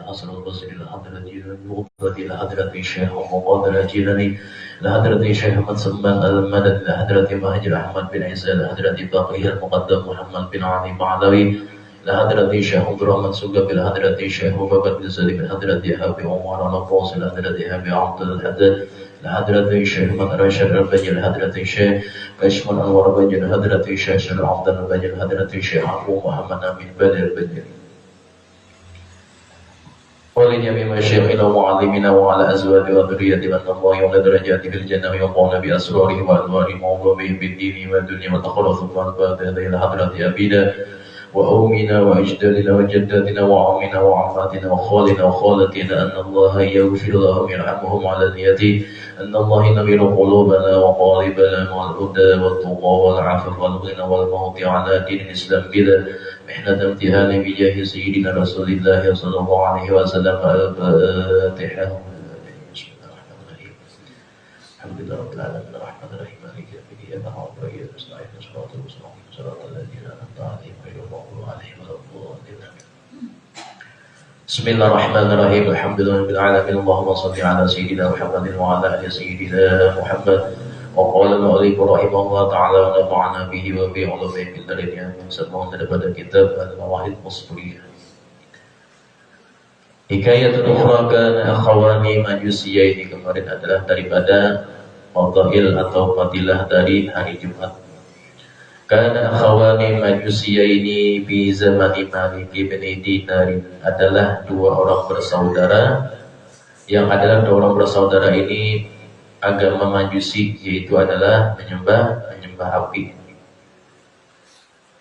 الحسن البصري لحضرة النوبة لحضرة الشيخ مقادر الجيلاني لحضرة الشيخ أحمد سلمان المدني لحضرة مهاجر أحمد بن عيسى لحضرة باقي المقدم محمد بن علي معلوي لحضرة الشيخ عبد الرحمن سقف لحضرة الشيخ مبارك بن سليم لحضرة أبي عمر الفاصل لحضرة أبي عبد الحداد لحضرة الشيخ أحمد راشد البني لحضرة الشيخ كشف الأنوار البني لحضرة الشيخ شرف عبد البني لحضرة الشيخ أبو محمد أمين بدر البني ولجميع مشايخنا ومعلمنا وعلى أزواج وذريتنا أن الله يعلى درجات في الجنة ويقول بأسرارهم وأنوارهم وعلومهم بالدين والدنيا والآخرة ثم الفاتحة إلى حضرة أبينا وأمنا وأجدادنا وجداتنا وعمنا وعماتنا وخالنا وخالتنا أن الله يغفر لهم يرحمهم على نيته أن الله ينير قلوبنا وقالبنا والهدى والتقى والعفو والغنى والموت على دين الإسلام بلا محنة امتهان بجاه سيدنا رسول الله صلى الله عليه وسلم. الفاتحة. بسم الله الرحمن الرحيم. الحمد لله رب العالمين الرحمن الرحيم مالك يوم الدين إياك نعبد وإياك نستعين صراط المستقيم صراط الذين أنعمت عليهم غير المغضوب عليهم ولا الضالين. بسم الله الرحمن الرحيم. الحمد لله رب العالمين اللهم صل على سيدنا محمد وعلى آل سيدنا محمد. وقال المؤلف رحمه الله تعالى ونفعنا به وبعلومه في الدارين. Semoga daripada kitab Al-Mawahid Musbuliyah. Hikayatun ukhra kana akhawani majusiyah ini kemarin adalah daripada fadail atau fadilah dari hari Jumat. Kana akhawani majusiyah ini fi zamani Malik ibn Dinar adalah dua orang bersaudara yang adalah dua orang bersaudara ini agama Majusi, yaitu adalah menyembah api.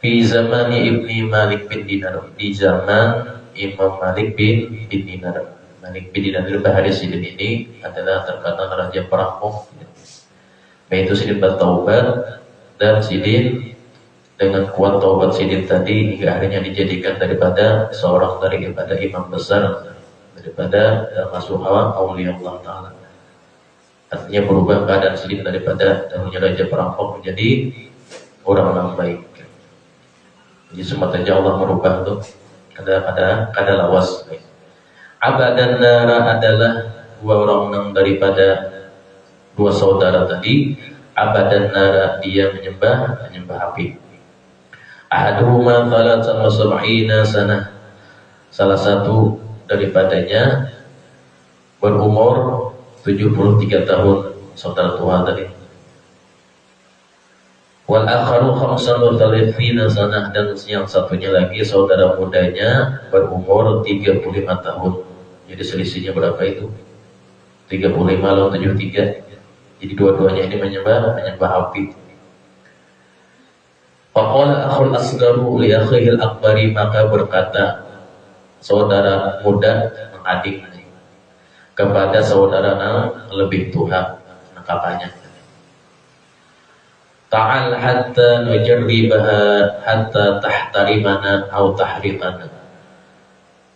Fi zamani Ibni Malik bin Dinar, di zaman Imam Malik bin Dinar. Malik bin Dinar Bahari Sidin ini adalah terkenal raja perampok, yaitu Sidin bertaubat, dan Sidin dengan kuat taubat Sidin tadi hingga akhirnya dijadikan daripada seorang daripada imam besar daripada masuk hawa aulia Allah Ta'ala. Artinya berubah keadaan Sidin daripada dahulunya raja perampok menjadi orang baik. Jadi semata Allah merubah itu kada lawas. Abadan Nara adalah dua orang daripada dua saudara tadi. Abadan Nara dia menyembah api. Ahaduhuma thalatsan wa sab'ina sanah. Salah satu daripadanya berumur 73 tahun, saudara tua tadi. Wal akharu khamsan wa thalathina sanah, dan yang satunya lagi saudara mudanya berumur 35 tahun. Jadi selisihnya berapa itu? 35 lawan 73. Jadi dua-duanya ini menyembah api. Faqala akhul asgaru li akhihil akbari, maka berkata saudara muda adik kepada saudara lebih tua, katanya, ta'al hatta nujarribaha hatta tahtarimana au tahriqana.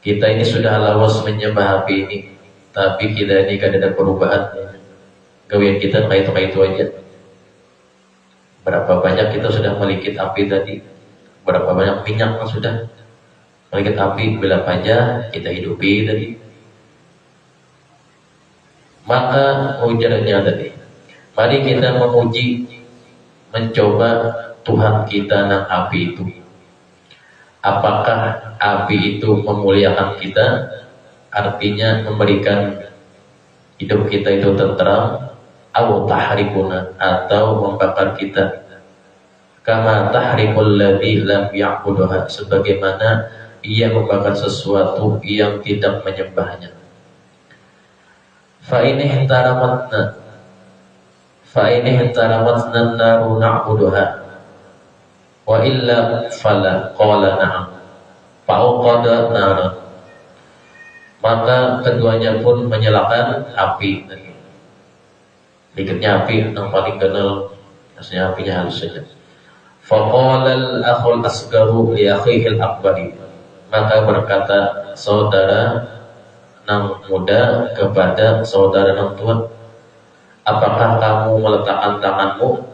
Kita ini sudah lawas menyembah api ini, tapi kita ini kan ada perubahan. Gawian kita kayak itu aja. Berapa banyak kita sudah melikit api tadi, berapa banyak minyak yang sudah melikit api, bila aja kita hidupi tadi. Maka ujarnya tadi, mari kita menguji, mencoba Tuhan kita nang api itu. Apakah api itu memuliakan kita, artinya memberikan hidup kita itu tentram, atau tahrikuna, atau membakar kita. Kama tahrikul ladzi lam ya'buduha, sebagaimana ia membakar sesuatu yang tidak menyembahnya. Fa in ihtaramatna naru na'buduha wa illa fala qala na'am fa'uqada nara. Maka keduanya pun menyalakan api. Dikitnya api yang paling kenal, rasanya apinya halus saja. Faqala al-akhul asgaru li akhihil akbari, maka berkata saudara nang muda kepada saudara nang tua, apakah kamu meletakkan tanganmu,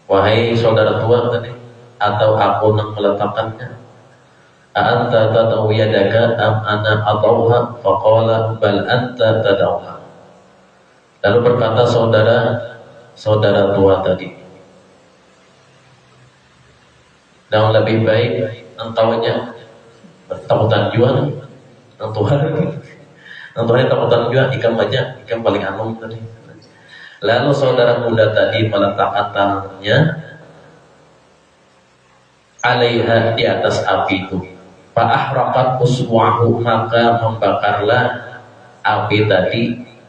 wahai saudara tua tadi, atau aku nang meletakkannya? anta tad'u yadaka am ana ad'uha? Faqala bal anta tad'uha. Lalu berkata saudara tua tadi, dan lebih baik engkaunya takutan jual Tuhan takutan jual ikan banyak, ikan paling anum tadi. Lalu saudara muda tadi meletakkan tangannya alaiha, di atas api itu. Fa'ahraqat usbu'ahu, maka membakarlah api tadi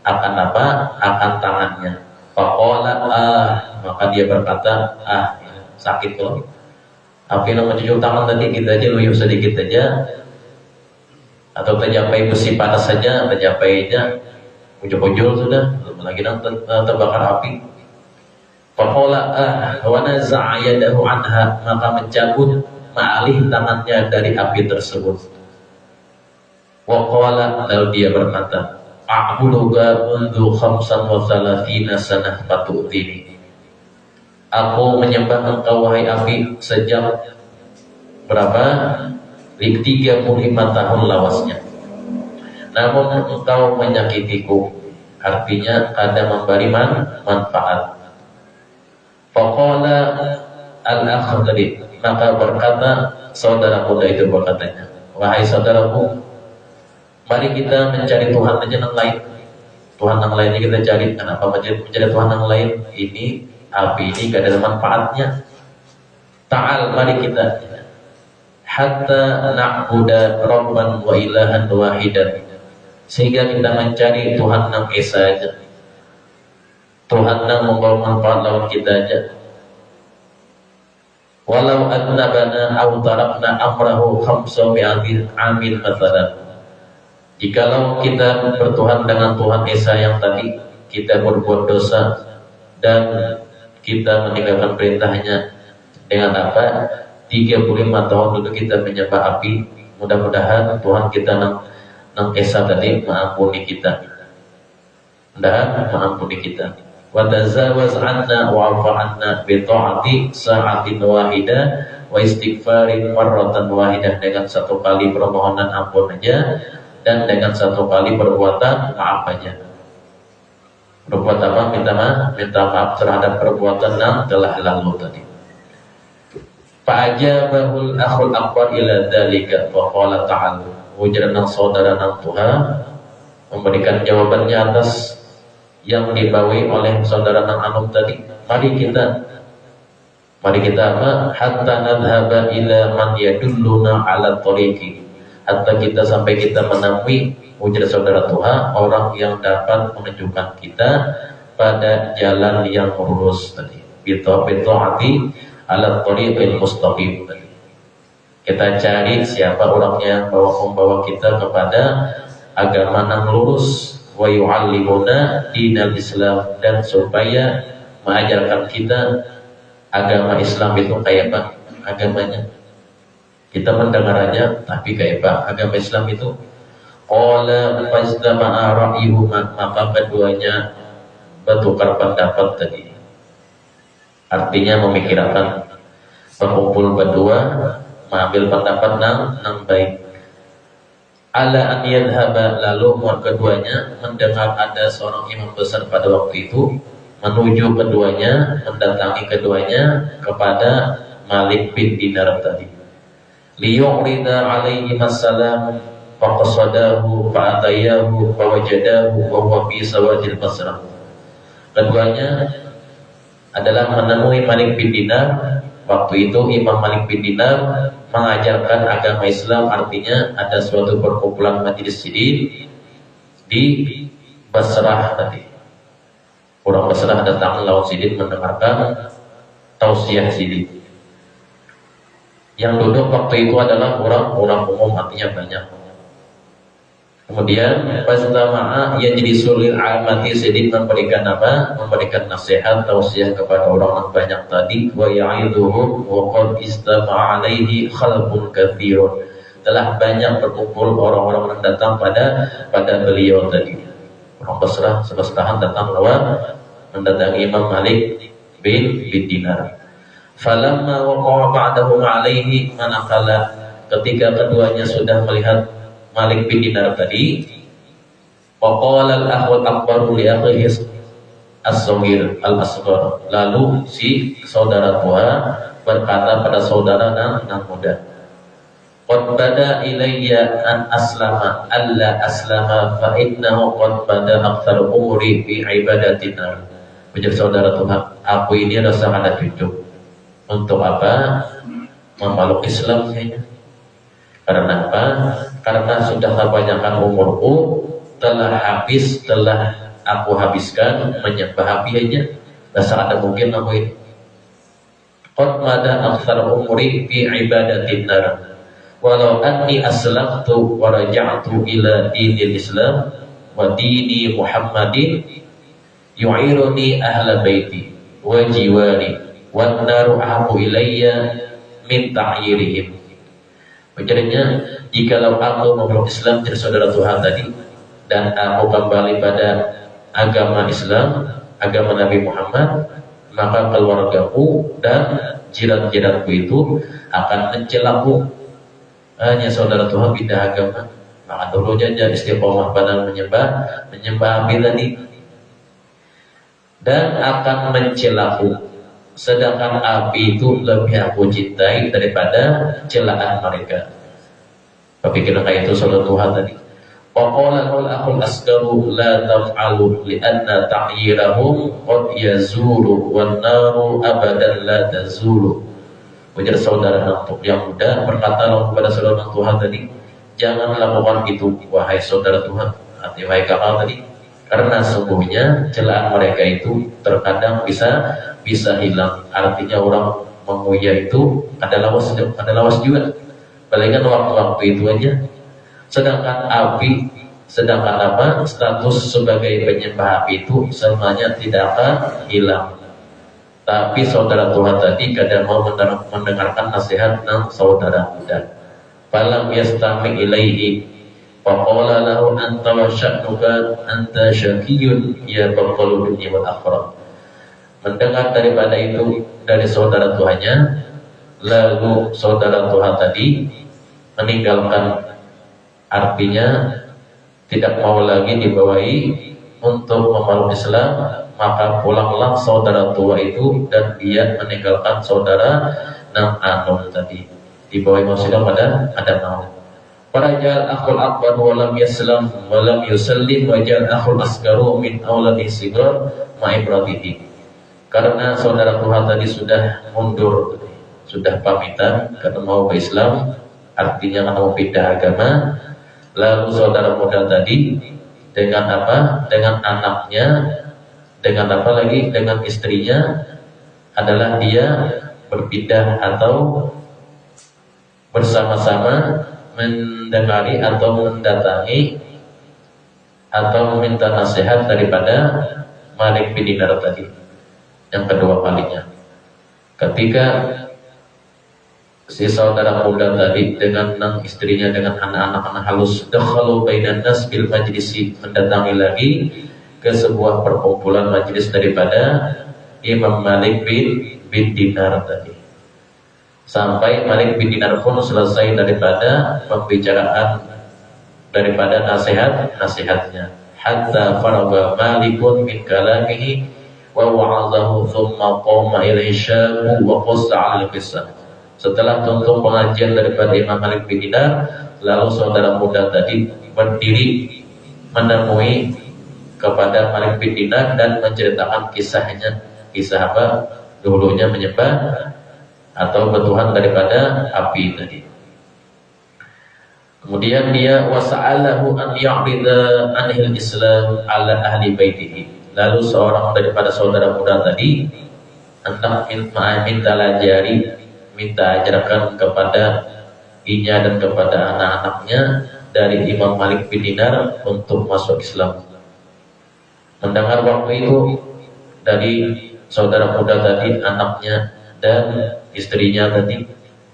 akan apa? Akan tangannya. Faqala maka dia berkata, sakit loh. Api yang mencucuk tangan tadi, kita aja luyuh sedikit aja, atau tercapai besi panas saja, tercapainya ujung-ujung sudah, belum lagi terbakar api. Faqala wa naza'a yadahu anha, maka mencabut mengalih tangannya dari api tersebut. Wa qala, lalu dia berkata, a'buduka mundu 35 sanah fatu'tini. Aku menyembah engkau wahai api sejak berapa? 35 tahun lawasnya. Namun engkau menyakitiku, artinya ada memberi manfaat. Faqala al-akh tadi, maka berkata saudara muda itu berkatanya, wahai saudaraku, mari kita mencari Tuhan aja yang lain. Tuhan yang lainnya kita cari. Kenapa mencari Tuhan yang lain? Ini api ini gak ada manfaatnya. Ta'al, mari kita hatta na'buda rabban wa ilahan wahidan, sehingga kita mencari Tuhan yang esa aja, Tuhan yang membawa manfaat lawan kita aja. Walau adnabana aw tarakna amrahu 500 amin mathalan. Jikalau kita bertuhan dengan Tuhan esa yang tadi, kita berbuat dosa dan kita meninggalkan perintahnya dengan apa? 35 tahun dulu kita menyembah api. Mudah-mudahan Tuhan kita nang esa tadi mengampuni kita. Mudah-mudahan mengampuni kita. Wa tazawaz 'anna wa 'afa 'anna bi ta'ati sa'atin wahidah wa istighfarin marratan wahidah, dengan satu kali permohonan ampun aja dan dengan satu kali perbuatan maaf aja. Berbuat apa? Minta maaf terhadap perbuatan yang telah lalu tadi. Fa'ajabahul akhul akbar ila dzalika fa qala ta'ala, ujarna saudara nang Tuhan memberikan jawabannya atas yang dibawahi oleh saudara nang anum tadi. Mari kita apa? Hatta nadhhaba ila man yadulluna ala tariqi, hatta kita sampai kita menemui, ujar saudara Tuhan, orang yang dapat menunjukkan kita pada jalan yang lurus tadi. Bita'ati ala tariqil mustaqim tadi. Kita cari siapa orangnya yang membawa kita kepada agama yang lurus, wa yu'allimuna dinal Islam, dan supaya mengajarkan kita agama Islam itu kayak apa agamanya. Kita mendengarannya, tapi kayak apa agama Islam itu? Qala fastama'a ra'yuhuma, maka keduanya bertukar pendapat tadi. Artinya memikirkan, berkumpul berdua, mengambil pendapat nang baik. Ala an yadhhaba, lalu keduanya mendengar ada seorang imam besar pada waktu itu menuju keduanya, mendatangi keduanya kepada Malik bin Dinar tadi. Liyurida alaihi assalam faqasadahu fa'atayahu fawajadahu wa huwa fi sawadil Basrah. Keduanya adalah menemui Malik bin Dinar. Waktu itu Imam Malik bin Dinar mengajarkan agama Islam, artinya ada suatu perkumpulan majelis sidin di Basrah tadi. Orang Basrah datang lawan sidin mendengarkan tausiah sidin. Yang duduk waktu itu adalah orang-orang umum, artinya banyak. Kemudian Fastama'ah yajlisul lil amati, sidin memberikan apa? Memberikan nasihat tausiah kepada orang yang banyak tadi. Wa ya'idhuhum wa qad istama'a alaihi khalqun katsirun. Telah banyak berkumpul orang-orang yang datang pada beliau tadi. Orang Basrah semestahan datang lawan mendatangi Imam Malik bin Dinar. Falamma waqa'a ba'dahum alaihi manaqala, ketika keduanya sudah melihat Malik bin Dinar tadi, faqala al-akhul akbaru li akhihi as-saghir al-asghar, lalu si saudara tua berkata pada saudara yang muda, qad bada ilayya an aslama alla aslama fa innahu qad bada aktsar umri fi ibadatina. Ujar saudara Tuhan, aku ini adalah sangat cukup untuk apa? Memeluk Islam kayaknya. Karena apa? Karena sudah kebanyakan umurku telah aku habiskan menyembah api aja. Dasar ada mungkin aku ini. Qad mada aktsar umri fi ibadatin nar. Walau anni aslamtu wa raja'tu ila dinil Islam wa dini Muhammadin yu'iruni ahla baiti wa jiwari wan naru ahabu ilayya min ta'yirihim. Ujarnya, jikalau aku memeluk Islam dari saudara Tuhan tadi dan aku kembali pada agama Islam, agama Nabi Muhammad, maka keluargaku dan jiran-jiranku itu akan mencelaku. Hanya saudara Tuhan pindah agama, maka dulu jajan istiqomah pada menyembah api tadi, dan akan mencelaku. Sedangkan api itu lebih aku cintai daripada celaan mereka. Kepikiran kayak itu saudara Tuhan tadi. Waqala al-akhul asgaru la taf'alu li'anna ta'yirahum qad yazulu wan naru abadan la tazulu. Ujar saudara yang muda berkata kepada saudara Tuhan tadi, jangan lakukan itu wahai saudara Tuhan, arti wahai kakak tadi, karena sungguhnya celaan mereka itu terkadang bisa hilang. Artinya orang menguya itu ada lawas juga. Palingan waktu-waktu itu aja. Sedangkan status sebagai penyembah api itu semuanya tidak akan hilang. Tapi saudara Tuhan tadi kadang mau mendengarkan nasihat ng saudara muda. Falam yastami ilaihi faqala lahu anta wa sya'nuka anta syakiyun ya baqalu dunya wal akhirah. Mendengar daripada itu dari saudara tuanya, lalu saudara Tuhan tadi meninggalkan, artinya tidak mau lagi dibawahi untuk memeluk Islam. Maka pulanglah saudara tua itu dan dia meninggalkan saudara nang anom tadi. Dibawahi maksudnya pada ada naon. Farajal akhul akbar walam yaslam walam yusallim wajal akhul asgaru min awladi sigar ma'ibratihi. Karena saudara Tuhan tadi sudah mundur, sudah pamitan karena mau ke Islam, artinya mau pindah agama. Lalu saudara muda tadi dengan apa? Dengan anaknya, dengan apa lagi? Dengan istrinya adalah dia berpindah atau bersama-sama mendengari atau mendatangi atau meminta nasihat daripada Malik bin Dinar tadi. Yang kedua kalinya, ketika si saudara muda tadi dengan istrinya dengan anak-anak halus dakhalu bainan nas bil majlisi, mendatangi lagi ke sebuah perkumpulan majlis daripada Imam Malik bin Dinar tadi. Sampai Malik bin Dinar pun selesai daripada pembicaraan, daripada nasihatnya. Hatta faraga Malikun min kalamihi wa wa'azahu thumma qama ilaihi syabu wa qassa al-qissah. Setelah tuntung pengajian daripada Imam Malik bin Dinar, lalu saudara muda tadi berdiri menemui kepada Malik bin Dinar dan menceritakan kisahnya. Kisah apa? Dulunya menyembah atau bertuhan daripada api tadi. Kemudian dia wasa'alahu an ya'rida anil Islam ala ahli baitihi. Lalu seorang daripada saudara muda tadi hendak minta lajari, minta ajarkan kepada inya dan kepada anak-anaknya dari Imam Malik bin Dinar untuk masuk Islam. Mendengar waktu itu dari saudara muda tadi, anaknya dan istrinya tadi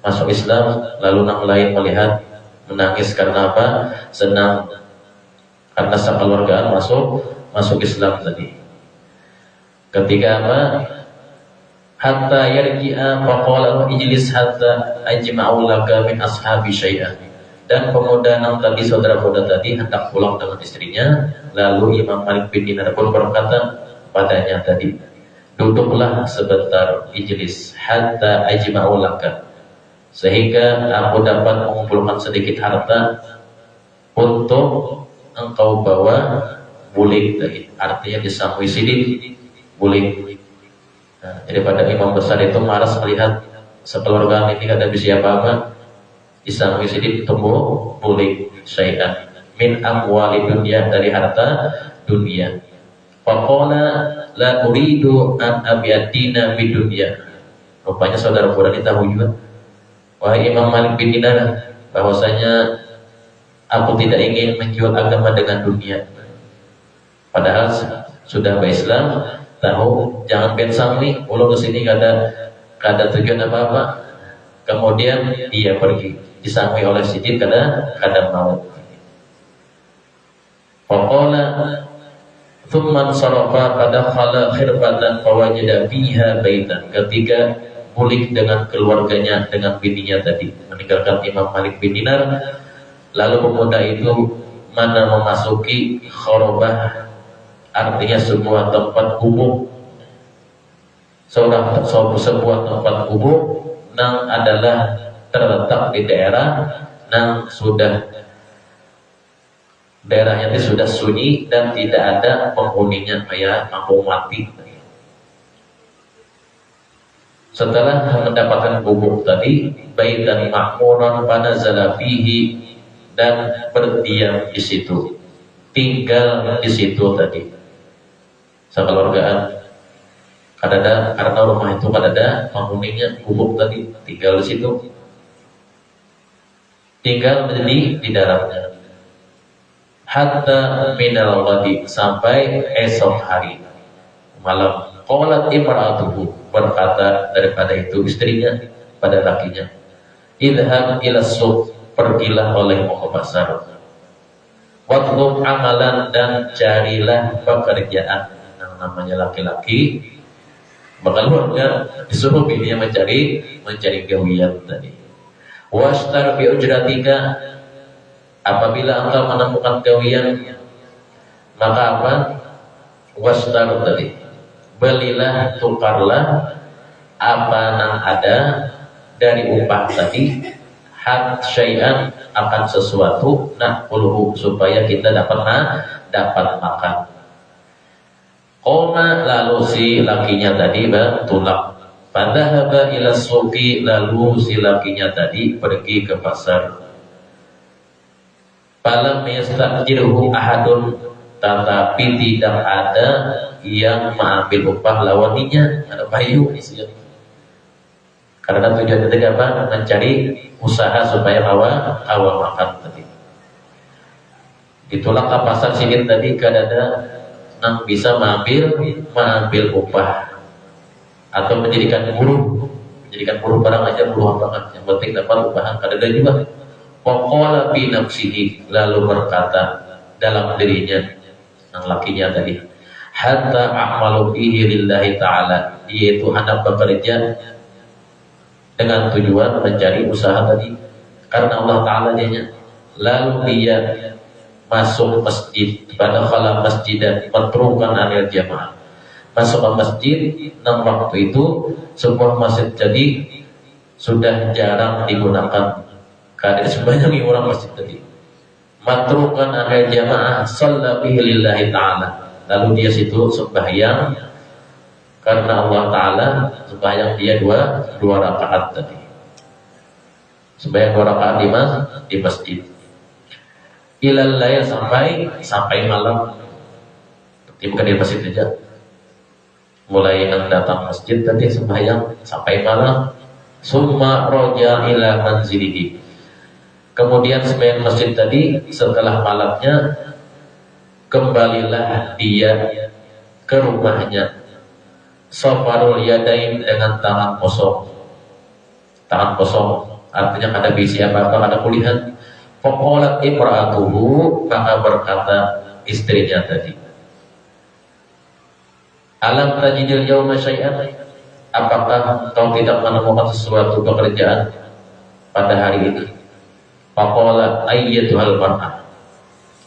masuk Islam, lalu yang lain melihat menangis karena apa? Senang karena sekeluargaan masuk Islam tadi. Ketika apa? hatta yarji'a faqala ijlis hatta ajma'u laka min ashabi syai'an. Dan pemuda yang tadi, saudara muda tadi hendak pulang dengan istrinya, lalu Imam Malik bin Dinar pun berkata padanya tadi, duduklah sebentar, ijlis hatta ajma'u laka, sehingga aku dapat mengumpulkan sedikit harta untuk engkau bawa bulik tadi. Artinya disangui sidik bulik. Nah, daripada imam besar itu malas melihat sekeluarga ini kada bisa apa-apa, disangui sidik tumbuh bulik syai'an min amwali dunia, dari harta dunia. Faqala la uridu an abiyatina bidunya. Rupanya saudara muda ini tahu juga, wahai Imam Malik bin Dinar, bahwasanya aku tidak ingin menjual agama dengan dunia. Padahal sudah berislam, tahu jangan pensang nih, ulang kesini kada tujuan apa-apa. Kemudian dia pergi, disangui oleh sidin kada mau. Faqala thumman sarafa fadakhala khirbatan fawajada fiha baitan. Ketika bulik dengan keluarganya, dengan bininya tadi, meninggalkan Imam Malik bin Dinar, lalu pemuda itu mana memasuki khorobah, artinya sebuah tempat gubuk, sebuah tempat gubuk yang adalah terletak di daerah yang daerahnya itu sudah sunyi dan tidak ada penghuninya, kayak kampung mati. Setelah mendapatkan gubuk tadi, baitan ma'muran panazala fihi, dan berdiam di situ, tinggal di situ tadi sekeluargaan. Karena rumah itu ada penghuninya, gubuk tadi, tinggal di situ, tinggal di dalamnya. Hatta minal ghadi, sampai esok hari malam. Qalat imra'atuhu, berkata daripada itu istrinya pada lakinya, idhab ila suq, pergilah oleh mau ke pasar, watlub amalan, dan carilah pekerjaan. Yang namanya laki-laki keluarga disuruh bininya mencari gawian tadi. Washtar bi ujratika, apabila engkau menemukan gawian, maka apa? Washtar tadi, belilah, tukarlah apa yang ada dari upah tadi, had syai'an, akan sesuatu, nah puluh, supaya kita dapat makan. Qoma, lalu si lakinya tadi bertolak. Fadhahaba ila suqi, lalu si lakinya tadi pergi ke pasar. Falam yastajirhu ahadun, tetapi tidak ada yang mengambil upah lawaninya, ada payu isinya. Karena tujuan itu apa? Mencari usaha supaya awal makan tadi. Ditolak ke pasar sikit tadi, kada ada yang bisa mengambil upah atau menjadikan buruh barang aja, buruh banget, yang penting dapat upahan, kada ada juga. Faqala bi nafsihi, lalu berkata dalam dirinya, yang lakinya tadi, hatta a'malu bihi lillahi ta'ala, yaitu hendak bekerja dengan tujuan mencari usaha tadi karena Allah Ta'ala jadinya. Lalu dia masuk masjid, pada khala masjid, dan matrukan anil jamaah, masuk ke masjid. Dan waktu itu sebuah masjid jadi sudah jarang digunakan, karena sebanyak orang masjid tadi. Matrukan anil jamaah, shalla bihi lillahi ta'ala, lalu dia situ sembahyang karena Allah Ta'ala, sembahyang dia dua rakaat tadi, sembahyang 2 rakaat di masjid. Ilal lail, sampai malam. Berarti bukan di masjid saja, mulai yang datang masjid tadi sembahyang sampai malam. Summa roja ila manzilihi, kemudian sembahyang masjid tadi, setelah malamnya kembalilah dia ke rumahnya. Safarul yadain, dengan tangan kosong. Tangan kosong artinya kada bisa apa-apa, kada kulihat. Faqalat imra'atuhu, maka berkata istrinya tadi, alam tajidil yawma syai'an, apakah kau tidak menemukan sesuatu pekerjaan pada hari ini? Faqala ayyatuhal mar'ah.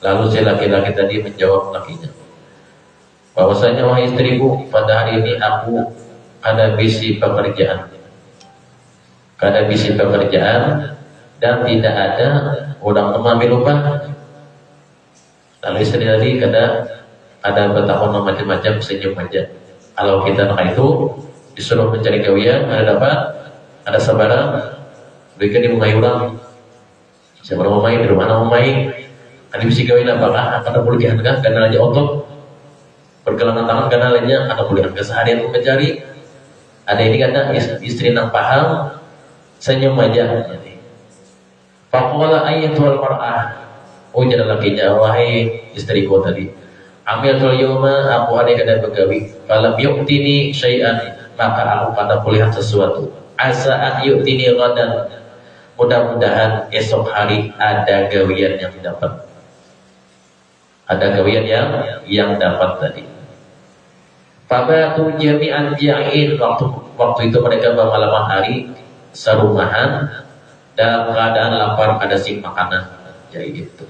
Lalu si laki-laki tadi menjawab lakinya, bahwasanya wahai istriku, pada hari ini aku kehabisi pekerjaan dan tidak ada orang mengambil upah. Lalu istri tadi ada bertahun macam-macam, senyum aja. Kalau kita itu disuruh mencari gawian, ada dapat, ada sabaran, berikan dimulai orang. Siapa mau main di rumah mau main, ada bisa gawian apakah? Ada boleh diharga karena aja otot, pergelangan tangan karena lainnya, ada boleh harga seharian mencari. Ada ini kata istri nang paham, senyum aja. Faqala ayyatul mar'ah. Ujar lakinya, wahai istriku tadi, amiltul yawma, aku hari kada begawi, falam yu'tini syai'an, maka aku pada kulihat sesuatu. Asa'an yu'tini ghadan, mudah-mudahan esok hari ada gawian yang dapat. Ada gawian yang dapat tadi. Fabatu jami'an ja'in, waktu itu mereka bermalam hari serumahan dalam keadaan lapar, ada sing makanan. Jadi itu.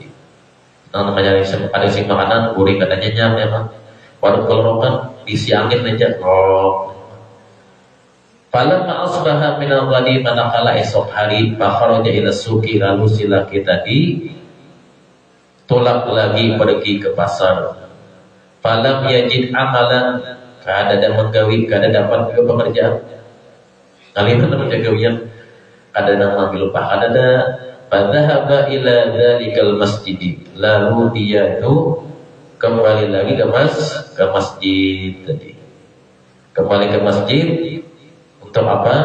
Nah, namanya ada sing makanan, gurih katanya nyam ya Pak. Warung kelorokan isi angin aja. Falamma asbaha minal ghadi, manakala esok hari, fakharaja ila suqi, lalu si laki tadi tolak lagi pergi ke pasar. Falam yajid amalan, kada dan menggawi, kada dapat juga pekerjaan. Kalimat namanya gawian, kada dan mengambil upah, kada ada. Fadhahaba ila dzalikal masjid, lalu dia itu kembali lagi ke masjid tadi. Kembali ke masjid untuk apa?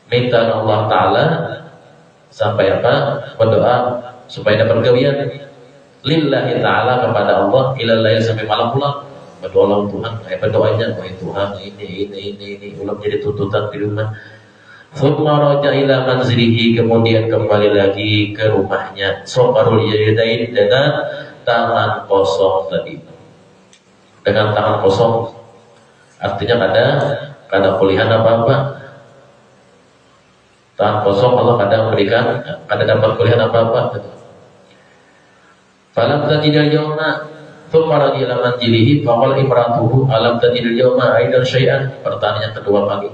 Minta Allah Ta'ala sampai apa? Berdoa supaya dapat gawian lillahi ta'ala, kepada Allah, ilallahi sampai malam pulang. Berdoa Tuhan, berdoanya, wahai Tuhan, ini ulang jadi tuntutan di rumah. Thumma raja ila manzilihi, kemudian kembali lagi ke rumahnya. Soqarul yadain, dengan tangan kosong tadi. Dengan tangan kosong, artinya kada kulihan apa-apa. Tangan kosong Allah kada memberikan, kada dapat kulihan apa-apa. Falam tajidil yawma, thumma raja ila manzilihi, faqala imratuhu alam tajidil yawma aidan syai'an. Pertanyaan kedua kali,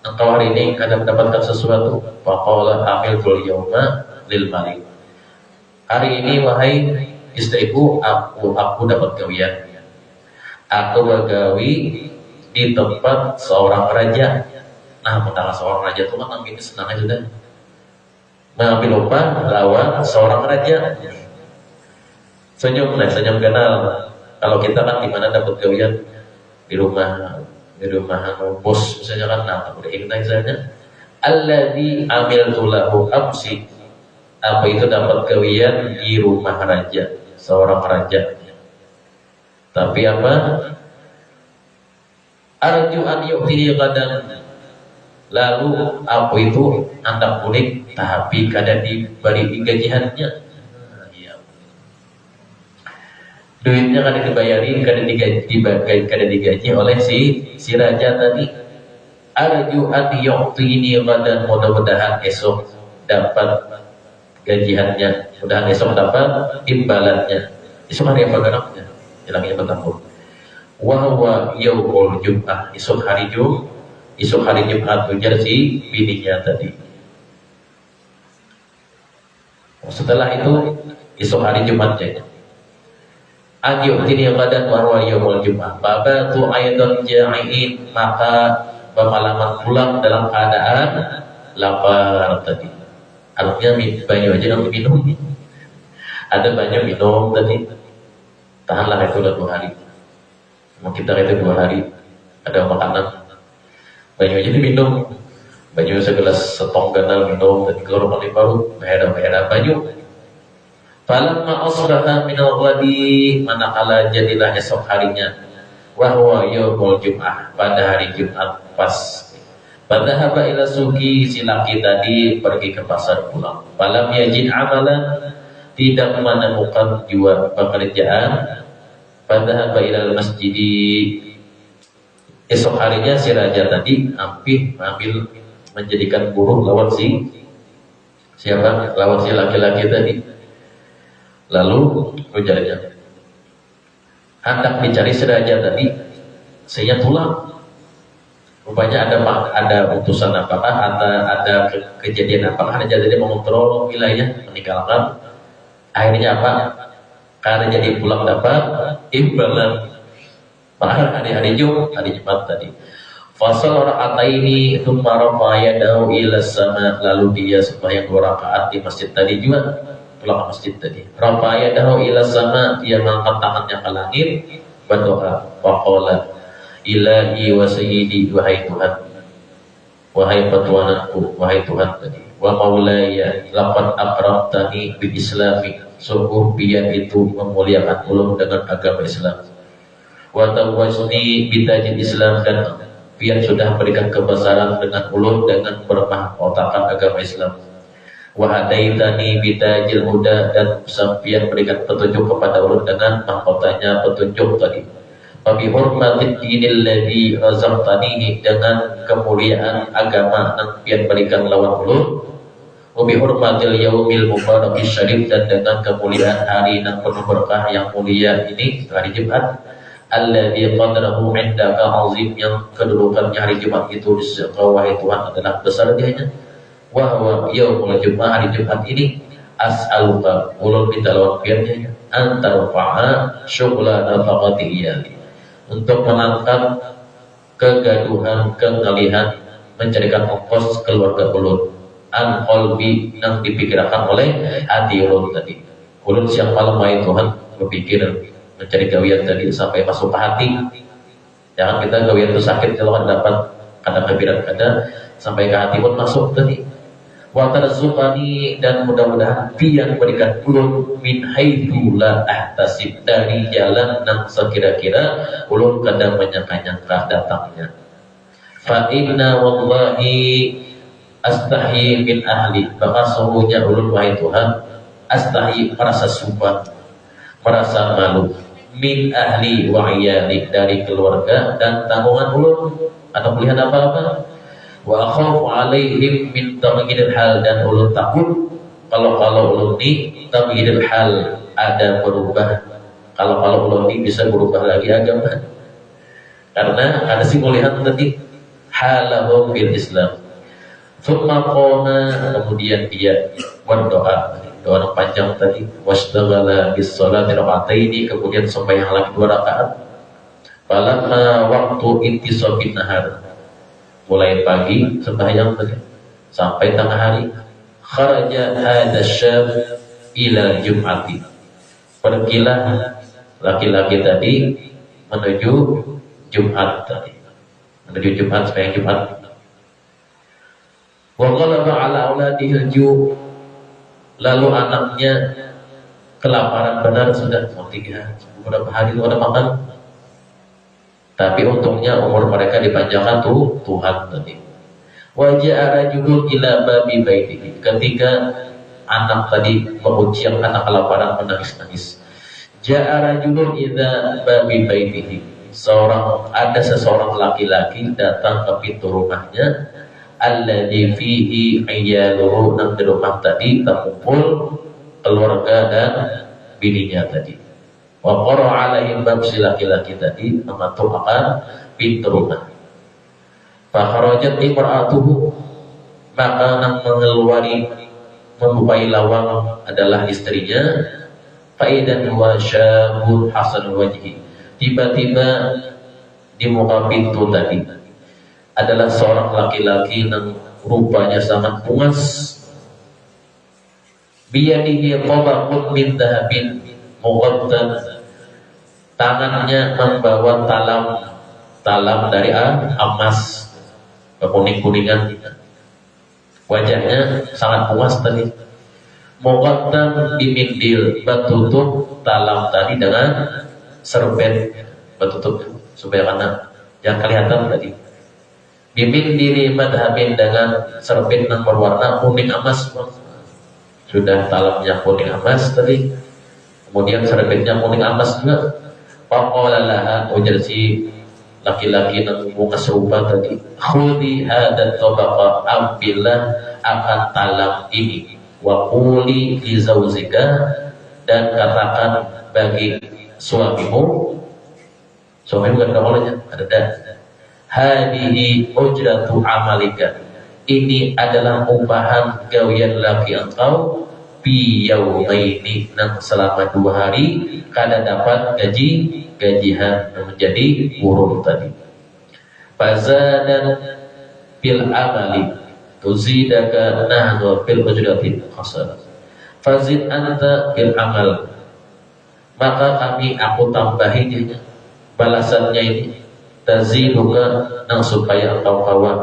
engkau hari ini kada mendapatkan sesuatu? Faqala amiltul yawma lil malik. Hari ini wahai istriku, aku dapat gawian. Aku bergawi di tempat seorang raja. Nah, mentang seorang raja itu kan ini senang aja dah. Mengambil upah lawan seorang raja. Senyum kenal. Kalau kita kan di mana dapat gawian? Di rumah bos misalnya kan, nah udah kita misalnya alladzi amiltu lahu amsi, apa itu dapat gawian di rumah raja, seorang raja. Tapi apa? Arju an yu'tini qadan, lalu apa itu hendak mudik tapi kada diberi gajiannya. Duitnya kada dibayari, kada digaji oleh si raja tadi. Arju an yu'tini qadan, mudah-mudahan esok dapat gajiannya, mudah-mudahan esok dapat imbalannya. Esok hari apa ganapnya? Hilangnya bertahun. Wa huwa yaumul jum'ah, esok hari Jumat, ujar si bininya tadi. Setelah itu esok hari Jumat saja. Ayyuhtini qadan wa huwa yaumul jum'ah. Babatu aidan ja'in, maka bermalaman pulang dalam keadaan lapar tadi. Artinya banyak aja yang minum. Ada banyak minum tadi. Tahanlah itu 2 hari. Mau kita itu 2 hari. Ada makanan. Banyak aja minum. Banyak segelas setong ganal minum. Dan keluar kali baru. Bahaya banyak. Falamma asbaha minal ghadi, manakala jadilah esok harinya, wa huwa yaumul jum'ah, pada hari Jumat pas. Fadhahaba ila suqi, si laki tadi pergi ke pasar pulang. Falam yajid amalan, tidak menemukan jua pekerjaan. Fadhahaba ila masjid, Esok harinya si raja tadi Ampih ambil menjadikan buruh lawan si siapa? Lawan si laki-laki tadi. Lalu ujarnya, hendak dicari si raja tadi, saya pulang. Rupanya ada utusan apakah, ada kejadian apakah raja tadi mengontrol wilayah, meninggalkan. Akhirnya apa? Karena jadi pulang dapat imbalan. Maka hari Jumat tadi. Fasal rakaataini tsumma rafa'a yadahu ila sama, lalu dia sembahyang 2 rakaat di masjid tadi juga, pulang ke masjid tadi. Rafa'a yadahu ila sama, dia mengangkat tangannya ke langit, berdoa, faqala ilahi wa sayyidi, wahai Tuhan, wahai petuananku, wahai Tuhan tadi, wa maulaya laqad akramtani bil islami, sungguh pian itu memuliakan ulun dengan agama Islam. Wa tawajni bitajil Islam, dan pian sudah berikan kebesaran dengan ulun dengan bermahkotakan agama Islam. Wa hadaitani bitajil huda, dan sampian berikan petunjuk kepada ulun dengan mahkotanya petunjuk tadi. Wa bi hurmatin dinil ladzi razaqtanihi, dengan kemuliaan agama yang pian berikan lawan ulun. Wa bi hurmatil yaumil mubarak syarif, dan dengan kemuliaan hari yang penuh berkah yang mulia ini, hari Jumat. Alladzi qadrahu 'indaka 'azim, yang kedudukannya hari Jumat itu di sisi wahai Tuhan adalah besar dianya. Wa huwa yaumul Jumat, hari Jumat ini, as'aluka, ulun minta lawan piannya, antarfa'a syughla nafaqati iyali, untuk mengangkat kegaduhan, kengalihan mencarikan ongkos keluarga ulun, an qalbi, yang dipikirkan oleh hati ulun tadi. Ulun siang malam wahai Tuhan berpikir mencari gawian tadi sampai masuk ke hati. Jangan kita gawian itu sakit kalau dapat kadang kebirat kadang sampai ke hati pun masuk tadi. Wa tarzuqani, dan mudah-mudahan pian berikan ulun min haitsu la ahtasib, dari jalan yang sekira-kira ulun kadang menyangka-nyangka datangnya. Fa inna wallahi astahi min ahli, maka sungguhnya ulun wahai Tuhan astahi, merasa sumpah, merasa malu, min ahli wa iyali, dari keluarga dan tanggungan ulun, atau melihat apa-apa. Wa akhafu alaihim min taghyiril hal, dan ulun takut kalau ulun ni taghyiril hal, ada berubah, kalau ulun ni bisa berubah lagi agama, karena ada sih melihat tadi halahum fil Islam. Tsumma qama, kemudian dia berdoa, doa panjang tadi, wasdaghala bis sholati raka'ataini, kemudian sembahyang lagi 2 rakaat. Falamma waktu intisabin nahar, mulai pagi sembahyang tadi sampai tengah hari, kharaja hadza syab ila jum'ati, pergilah laki-laki tadi menuju Jumat tadi, menuju Jumat, sembahyang Jumat. Wa ghalaba ala auladihil ju', lalu anaknya kelaparan benar, sudah 3 beberapa hari itu ada makan, tapi untungnya umur mereka dipanjangkan tuh Tuhan tadi. Wa ja'a rajulun ila babi baitihi, ketika anak tadi mengujian anak kelaparan menangis-nangis. Ja'a rajulun ila babi baitihi, ada seseorang laki-laki datang ke pintu rumahnya, alladzi fihi ayyaluhu, nang di rumah tadi terkumpul keluarga dan bininya tadi. Wa qara alaihim, bab si laki-laki tadi mengetuk akan pintu rumah. Fa kharajat imra'atuhu, maka nang mengeluari membukai lawang adalah istrinya. Fa idan huwa syabun hasanul wajhi, tiba-tiba di muka pintu tadi adalah seorang laki-laki yang rupanya sangat pungas. Biyadihi tabaqun min dhahabin muqaddan, tangannya membawa talam dari emas kekuning-kuningan. Wajahnya sangat puas tadi. Muqaddan dimindil, bertutup talam tadi dengan serbet, bertutup supaya karena jangan kelihatan tadi. Bimindili madhabin, dengan serbet yang berwarna kuning emas. Sudah talamnya kuning emas tadi, kemudian serbetnya kuning emas juga. Faqala laha, ujar si laki-laki nang muka serupa tadi, khudi hadat tabaqa, ambillah akan talam ini, wa quli li zaujika, dan katakan bagi suamimu bukan kamunya, ada hadihi ujratu amalika, ini adalah upahan gawian laki engkau, bi yaumaini, nang selama 2 hari kada dapat gajian menjadi buruh tadi. Fazadan bil amali tuzidaka nahdu bil ujrati hasanah. Fazid anta bil amal, maka aku tambahin balasannya ini, taziduka, nang supaya engkau kawan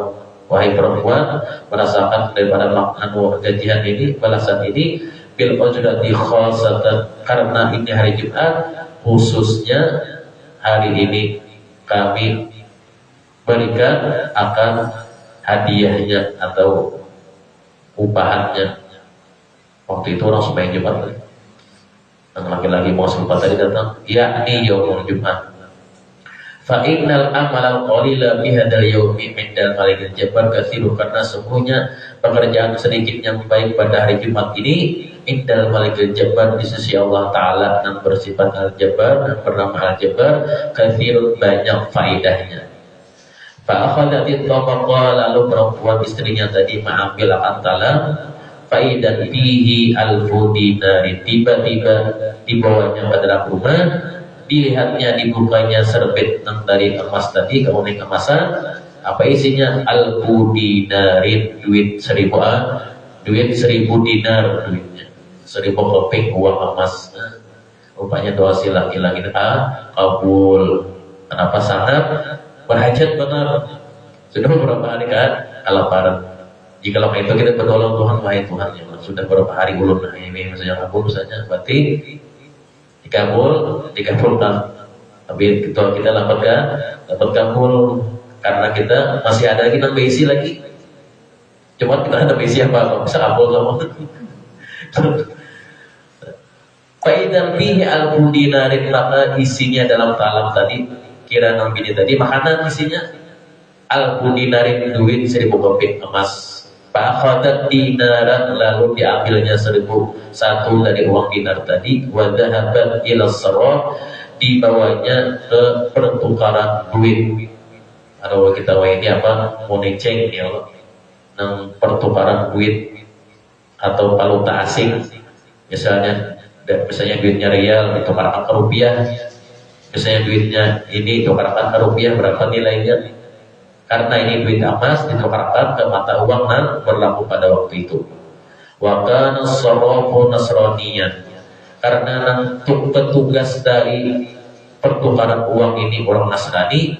wahai perempuan merasakan daripada makna gajian ini, balasan ini, bil ujrati khasatan, karena ini hari Jumat, khususnya hari ini kami berikan akan hadiahnya atau upahannya. Waktu itu orang sembahyang Jumat, yang laki-laki mau sempat tadi datang, yakni yaumul Jumat. Fa innal amal qalila bi hadzal yaumi min dal malikil jabbar katsiru, karena sungguhnya pekerjaan sedikit yang baik pada hari Jumat ini indal malikil jabbar, di sisi Allah Ta'ala yang bersifat al-jabbar dan bernama al-jabbar, katsirun, banyak faedahnya. Fa akhadatit tabaqa, lalu perempuan istrinya tadi mengambil akan talam, faidan fihi alfu dinari, tiba-tiba dibawanya pada rumah, dilihatnya dibukanya serbet dari emas tadi, kemudian kemasan, apa isinya? Alfu dinarin, duit 1000 dinar duitnya, 1000 keping uang emas. Rupanya doa si laki-laki kabul. Kenapa? Sangat berhajat benar. Sudah beberapa hari kan kelaparan. Jika lama itu kita berdoa, Tuhan, wahai Tuhan, ya, sudah beberapa hari ulun ini misalnya kabul saja, berarti dikabulkan. Tapi kita dapat kabul karena kita masih ada lagi nambah isi lagi. Cuma kita ada isi apa bisa kabul sama. Faidan fihi al-dinarin, maka isinya dalam talam tadi, kira ini tadi makanan isinya al-dinarin, duit 1000 keping emas. Fa'akhadat dinaran, lalu diambilnya 1001 dari uang dinar tadi, wa dhahabat ila sarrah, dibawanya ke pertukaran duit. Kalau kita ini apa? Moneceng ya Allah. Nang pertukaran duit atau valuta asing. Misalnya duitnya rial ditukarkan ke rupiah. Misalnya duitnya ini ditukarkan ke rupiah, berapa nilainya? Karena ini duit emas ditukarkan ke mata uang yang berlaku pada waktu itu. Wa kana as-sarrafu nasraniyan, karena petugas dari pertukaran uang ini orang Nasrani.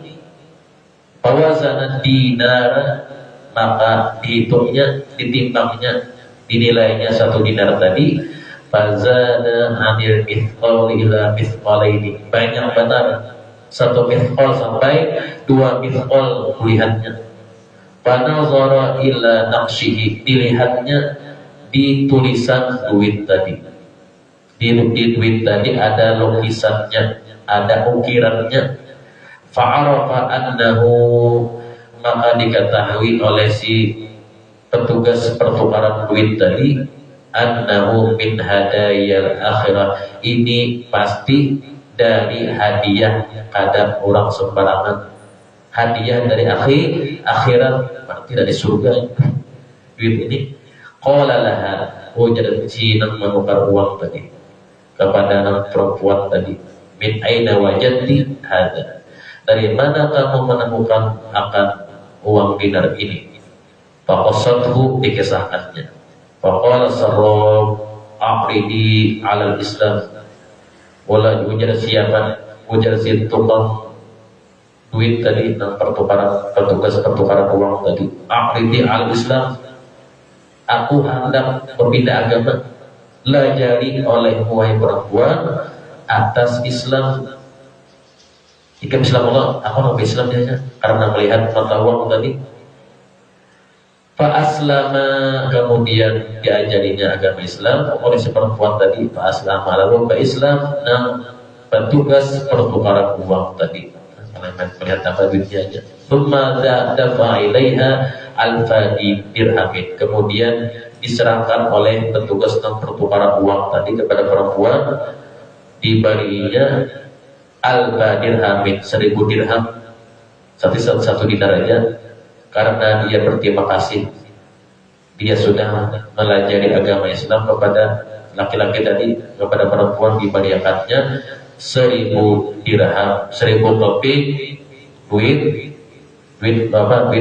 Fawazana dinar, maka dihitungnya, ditimbangnya, dinilainya 1 dinar tadi. Fazana anil mithqal ila mithqalaini, banyak benar 1 mithqal sampai 2 mithqal kulihatnya. Fanazara ila naqshihi, dilihatnya di tulisan duit tadi. Di duit tadi ada lukisannya, ada ukirannya. Fa'arafa annahu, maka diketahui oleh si petugas pertukaran duit tadi, annahu min hadayal akhirah, ini pasti dari hadiah kadang orang sembarangan, hadiah dari akhirat, berarti dari surga duit ini. Qala laha, jadi sinang menukar uang tadi kepada anak perempuan tadi, min aina wajadti hada, dari mana kamu menemukan akan uang dinar ini? Faqasathu, dikisahkannya. Faqala sarraf aqridi alal islam, wala ujar siapa, ujar si tukang duit tadi tentang petugas pertukaran uang tadi, aqridi alal islam, aku hendak berpindah agama, lajari oleh wahai perempuan atas Islam. Jika Islam Allah, aku mau Islam dia karena melihat mata uang tadi. Fa aslama, kemudian diajarinya agama Islam oleh si perempuan tadi. Fa aslama, lalu ke Islam dan petugas pertukaran uang tadi. melihat apa duitnya aja. Thumma dafa ilaiha alfa dirhamin. Kemudian diserahkan oleh petugas pertukaran uang tadi kepada perempuan, diberinya alfa dirhamin, 1000 dirham, satu dinar aja, karena dia berterima kasih dia sudah melajari agama Islam. Kepada laki-laki tadi, kepada perempuan diberikannya 1000 dirham, 1000 lebih duit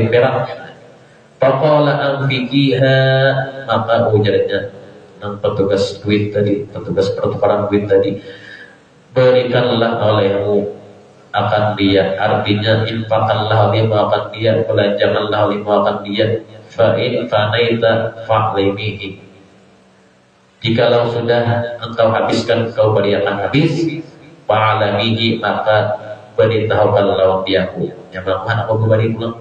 perak. Faqala anfiqiha, maka ujarnya petugas duit tadi, petugas pertukaran duit tadi, berikanlah olehmu akan dia, artinya infaqanlah olehmu akan dia, belanjakanlah olehmu akan dia. Fa'in fanaita fa'limihi, jikalau sudah engkau habiskan, engkau berikan habis, fa'alamihi, maka beritahukanlah diaku. Yang mana aku kembali pulang.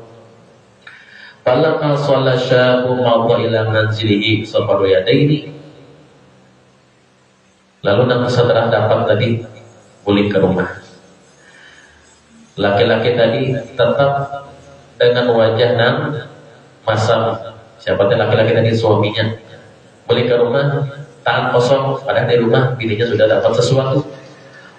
Falamma shalla syabu mawda ila manzilihi safaru yadaini, lalu setelah dapat tadi pulang ke rumah, laki-laki tadi tetap dengan wajah nan masam. Siapa laki-laki tadi? Suaminya. Balik ke rumah tangan kosong, padahal di rumah bininya sudah dapat sesuatu.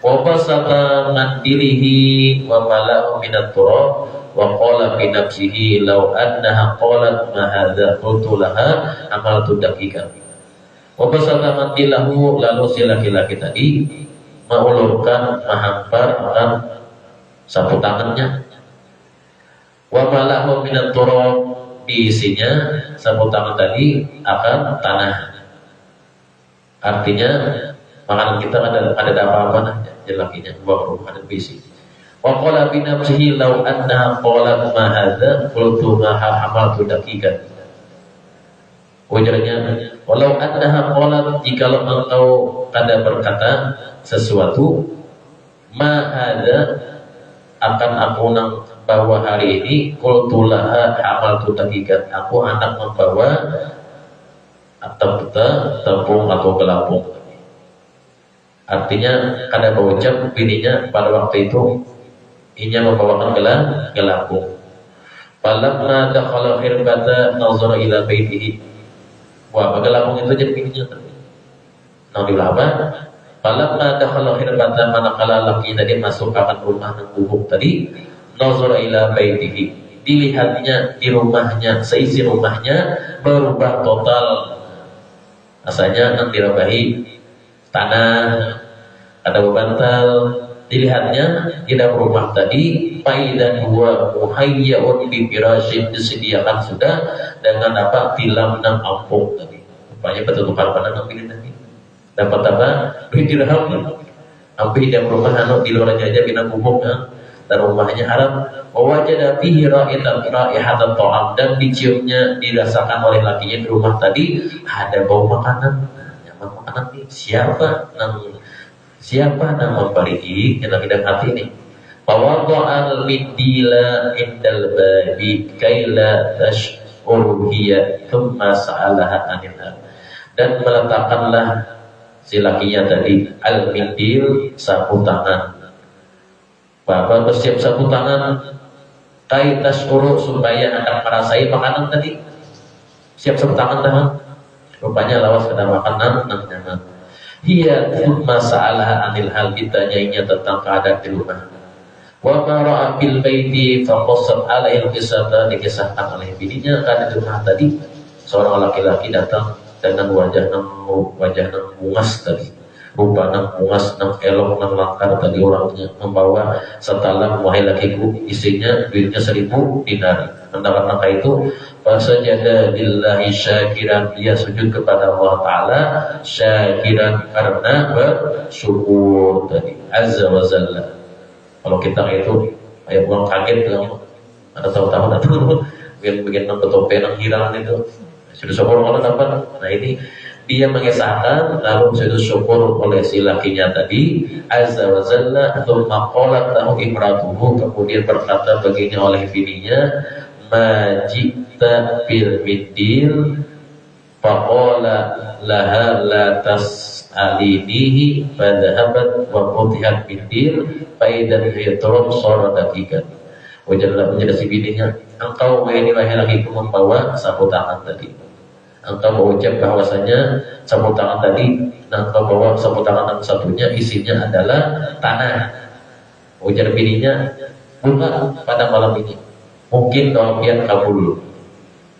Wa basata mandirihi wa malahu minat turab wa qala bi nafsihi law annaha qalat ma hadza qultu laha amaltu daqiqan. Wa basata mandilahu, lalu si laki-laki tadi mengulurkan, menghamparkan sapu tangannya. Wa malahu minat turab, diisinya sapu tangan tadi akan tanah. Artinya makanan kita ada apa-apa nah, jelakinya buang ada bisi. Wa qala bi nafsihi law anna qala ma hadza qultu ma hamaltu daqiqan. Ujarnya, walau annaha qalat, jikalau engkau kada berkata sesuatu, ma hadza, akan aku nang bahwa hari ini qultulaha hamaltu daqiqan, aku anak membawa tepung atau gelapung. Artinya kada berucap bininya pada waktu itu inya membawakan gelapung. Falamma dakhala khirbata nazara ila baitihi, wah gelapung itu jadi bininya tadi. Naudzubillah. Falamma dakhala khirbata, manakala laki tadi masuk akan rumah nang bubuk tadi, nazara ila baitihi, dilihatnya di rumahnya, seisi rumahnya berubah total. Asalnya nang dirabahi tanah, ada bantal, dilihatnya tidak berubah tadi. Faidan huwa muhayyaun bi firasyin, disediakan sudah dengan apa, tilam nang ampung tadi. Rupanya betul-betul pada nang pilih tadi. Dapat apa? Duit dirham. Ambil di rumah anu di luar aja bina bubuk dan rumahnya haram. Wajada fihi raihatan ta'am, dan diciumnya, dirasakan oleh lakinya di rumah tadi ada bau makanan. Nyaman makanan ini siapa nang memberi yang tidak hati ini. Fawada'al midila indal babi kaila tash'uru hiya thumma sa'alaha anilha, dan meletakkanlah si lakinya tadi al-mindil, sapu tangan. Bapak bersiap sapu tangan kai tash'uru, supaya akan merasai makanan tadi. Siap sapu tangan. Rupanya lawas kena makanan nang nyaman. Hiya thumma sa'alaha anil hal, ditanyainya tentang keadaan di rumah. Wa ma ra'a bil baiti fa qassat alaihi al-qisata, dikisahkan oleh bininya kan di rumah tadi seorang laki-laki datang dengan wajah nang bungas tadi, rupa nang bungas, nang elok, nang langkar tadi, orangnya membawa setalam wahai lakiku, isinya duitnya 1000 dinar. Mendapat angka itu, fasajada lillahi syakiran, dia sujud kepada Allah Ta'ala syakiran, karena bersyukur tadi, azza wa zalla. Kalau kita itu kayak pulang kaget ada tahu-tahu datang bikin tope nang hilang itu sudah syukur kalau dapat. Nah ini dia mengesahkan, lalu sujud syukur oleh si lakinya tadi, azza wa zalla. Tsumma qalat lahu imratuhu, kemudian berkata baginya oleh bininya, majita bil midil, faqala laha la tas'alinihi fadhahabat wa futihat bintir faidan hiyaturab sara dakikan. Wajarlah menjadi bininya, engkau ini laki-lakiku membawa sapu tangan tadi. Engkau mengucap bahwasanya sapu tangan tadi, dan engkau bawa sapu tangan yang satunya isinya adalah tanah. Ujar bininya, bunga pada malam ini. Mungkin kalau dia kabul.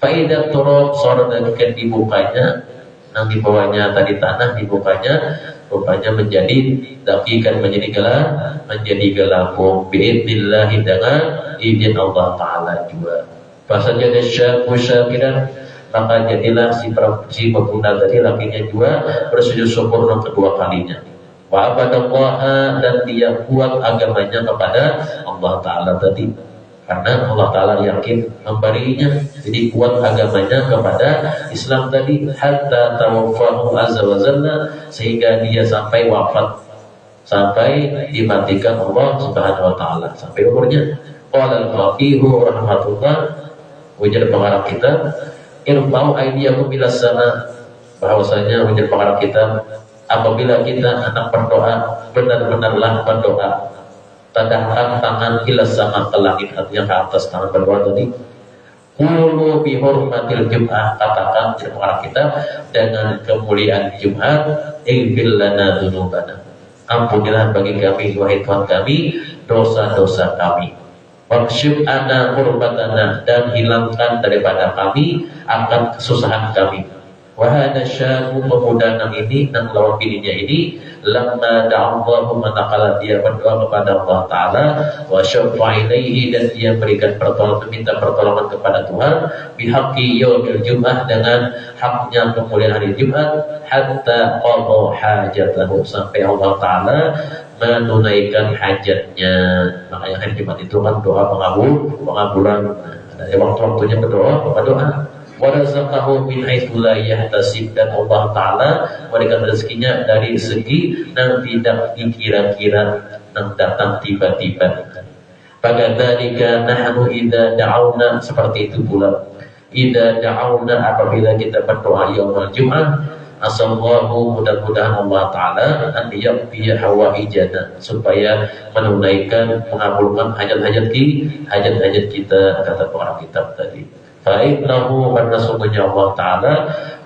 Faidah turab sora dakikan, dibukanya, yang dibawanya tadi tanah, dibukanya rupanya menjadi dakikan, menjadi gelapung biidznillah, dengan izin Allah Ta'ala juga. Fasajada syakhu syakiran, maka jadilah si pemuda tadi lakinya juga bersujud syukur untuk kedua kalinya. Wa abadallaha, dan dia kuat agamanya kepada Allah Ta'ala tadi, karena Allah Ta'ala yakin memberinya, jadi kuat agamanya kepada Islam tadi, hatta tawaffahu azza wa jalla, sehingga dia sampai wafat, sampai dimatikan Allah Subhanahu wa Ta'ala, sampai umurnya. Qala al-faqihu rahmatullah, ujar pengarang kita, irfa'u aydiyakum ila sama, bahwasanya ujar pengarang kita, apabila kita anak berdoa, benar-benarlah berdoa, tadahkan tangan ila sama, ke langit, artinya ke atas tangan berdoa tadi. Qulu bi hurmatil jum'ah, katakan ujar pengarang kita, dengan kemuliaan Jumat, ighfir lana dzunubana, ampunilah bagi kami wahai Tuhan kami dosa-dosa kami. Waksyib ana kurbatana, dan hilangkan daripada kami akan kesusahan kami. Wahada syabu, pemuda nang ini, nang lawan bininya ini, lamma da'allahu, manakala dia berdoa kepada Allah Ta'ala, wa syaffa ilaihi, dan dia berikan pertolongan, meminta pertolongan kepada Tuhan, bihaqqi yaumil jum'ah, dengan haknya kemuliaan hari Jumat, hatta qada hajatahu, sampai Allah Ta'ala menunaikan hajatnya. Makanya hari Jumat itu kan doa pengabulan. Ada waktu-waktunya berdoa. Warazaqahu min haitsu la yahtasib, dan Allah Ta'ala memberikan rezekinya dari segi yang tidak dikira-kira, yang datang tiba-tiba. Bagadzalika nahnu idza da'auna, seperti itu pula idza da'auna, apabila kita berdoa yaumul Jum'ah, asallahu, mudah-mudahan Allah Ta'ala an yaqdiya hawaijana, supaya menunaikan, mengabulkan hajat-hajat kita, kata para kitab tadi. Fa'innahu, karena sungguhnya Allah Ta'ala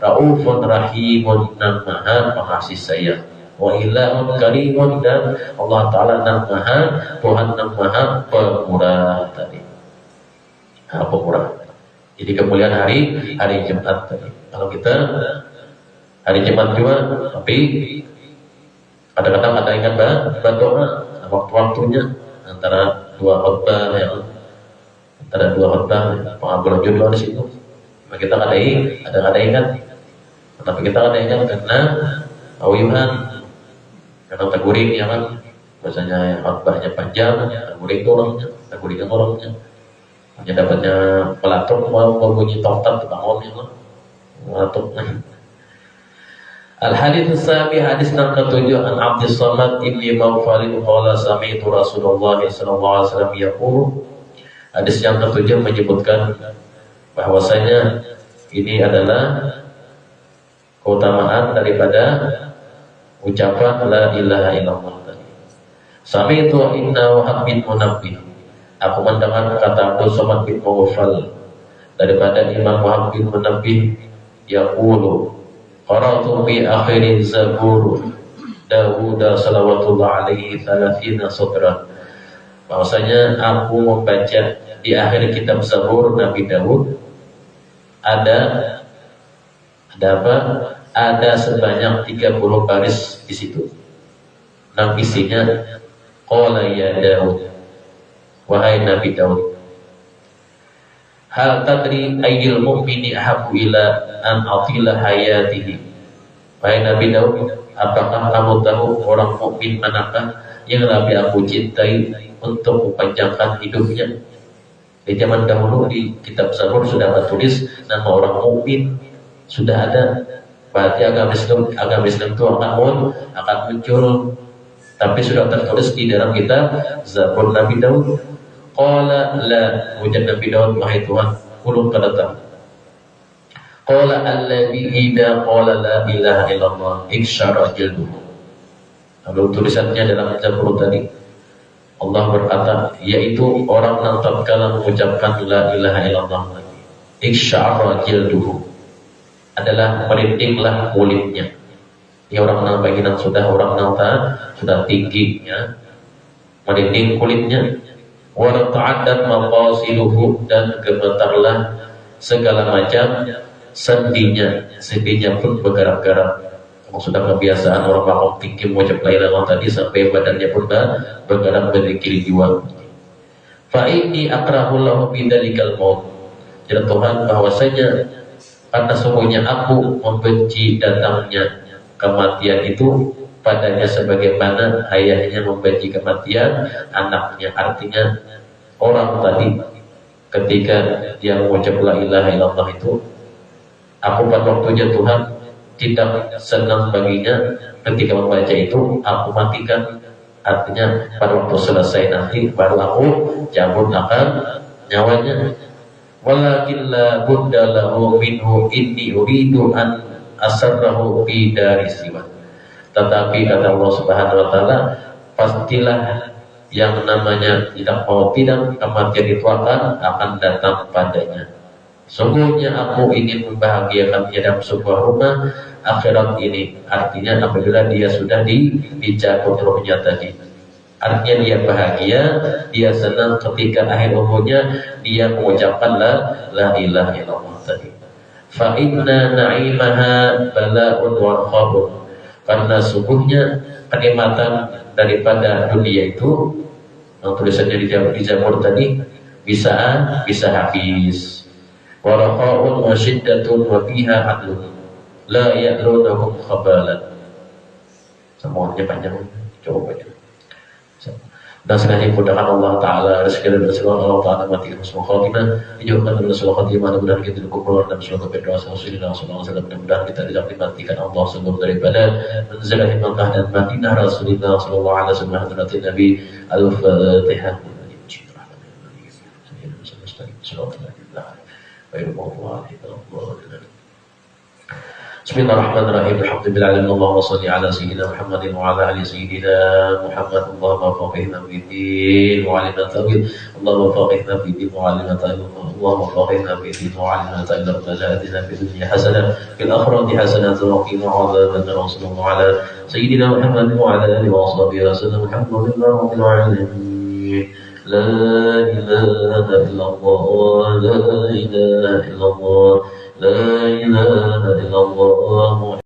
raufun rahimun, nang maha pengasih sayang, wa ilahun karimun, dan Allah Ta'ala nang maha, Tuhan nang maha pemurah tadi, pemurah. Jadi kemuliaan hari Jumat tadi. Kalau kita hari Jumat juga, tapi kadang-kadang ada ingat berdoa waktu-waktunya, antara dua khutbah, pengabulan judul di situ. Nah, kita ada ingat, tapi kita ada ingat karena awiman, karena teguring, ya kan, biasanya khutbahnya panjang, teguring orangnya, hanya dapatnya pelatuk, mau bunyi tongkat bangun, ya kan, pelatuk. Al-hadits as-sabi, hadis nomor 7, an Abdus Samad ibni Mawfalin qala sami'tu Rasulullah sallallahu alaihi wasallam yaqulu. Hadis yang ke-7 menyebutkan bahwasanya ini adalah keutamaan daripada ucapan la ilaha illallah tadi. Sami'tu inna Wahab bin Munabbih, aku mendengar kata Abdul Samad bin Mawfal daripada Imam Wahab bin Munabbih, yaqulu qara'tu bi akhir Zabur Dawud salawatullah alaihi 30 sutran, bahwasanya aku membaca di akhir kitab Zabur Nabi Daud ada apa? Ada sebanyak 30 baris di situ. Nam isinya qala ya Daud, wahai Nabi Daud, hal tadri ayyul mu'mini ahabbu ila an atila hayatihi. Wahai Nabi Daud, apakah kamu tahu orang mukmin manakah yang lebih aku cintai untuk memanjangkan hidupnya? Di zaman dahulu di kitab Zabur sudah tertulis nama orang mukmin, sudah ada. Berarti agama Islam itu akan muncul, tapi sudah tertulis di dalam kitab Zabur Nabi Daud. Qala la, ujar Nabi Daud, wahai Tuhan, ulun kadata, Qala alladhi idza qala la ilaha illallah iksyara jilduhu. Lalu tulisannya dalam Zabur tadi Allah berkata, yaitu orang yang tatkala mengucapkan la ilaha illallah lagi, iksyara jilduhu, adalah merindinglah kulitnya. Ini orang yang bagian sudah orang yang sudah tingginya, merinding kulitnya. Wa ta'addat maqasiluhu, dan gemetarlah segala macam sendinya pun bergerak-gerak. Sudah kebiasaan orang makhluk tinggi mengucap la ilaha illallah tadi sampai badannya pun bergerak dari kiri jiwa. Fa inni akrahu lahu bidzalikal maut. Jadi Tuhan bahwasanya karena sungguhnya aku membenci datangnya kematian itu padanya sebagaimana ayahnya membenci kematian anaknya. Artinya orang tadi ketika dia mengucap la ilaha illallah itu, aku pada waktunya Tuhan tidak senang baginya ketika membaca itu, aku matikan. Artinya pada waktu selesai nanti baru aku cabut akan nyawanya. Walakin la budda lahu minhu inni uridu an asarrahu fi dari siwa. Tetapi kata Allah Subhanahu wa taala, pastilah yang namanya tidak mau tidak kematian itu akan datang padanya. Sungguhnya aku ingin membahagiakannya dalam sebuah rumah akhirat ini. Artinya apabila dia sudah dicabut rohnya tadi, artinya dia bahagia, dia senang ketika akhir umurnya dia mengucapkan la ilaha illallah tadi. Fa inna na'imaha bala'un wa khabun. Karena sungguhnya kenikmatan daripada dunia itu, tulisannya di Zabur tadi, bisa habis. Wa raqa'un wa syiddatun wa fiha adlun la ya'lunahum khabalan. Semuanya panjang, coba baca. Dan sekali mudahkan Allah Ta'ala rezeki dan rezeki Allah Ta'ala mati semua khatimah, dijauhkan dari semua khatimah, mudah-mudahan kita dikubur dan semoga berdoa Rasulullah SAW, mudah-mudahan kita tidak dimatikan Allah sebelum daripada menziarahi Makkah dan Madinah Rasulullah SAW. Hadratin Nabi Al-Fatihah. Bismillahirrahmanirrahim. Alhamdulillahirabbil alamin. Allahumma shalli ala sayyidina Muhammadin wa ala ali sayyidina Muhammad. Allahumma faqihna fid-din wa 'allimna ta'wil. Allahumma faqihna fid-din wa 'allimna ta'wil. Allahumma faqihna fid-din wa 'allimna ta'wil. Rabbana atina fid dunya hasanah fil akhirati hasanah wa qina 'adzaban nar. Sallallahu ala sayyidina Muhammadin wa ala alihi wa sahbihi wasallam. Alhamdulillahirabbil alamin. La ilaha illallah, la ilaha illallah, la ilaha illallah.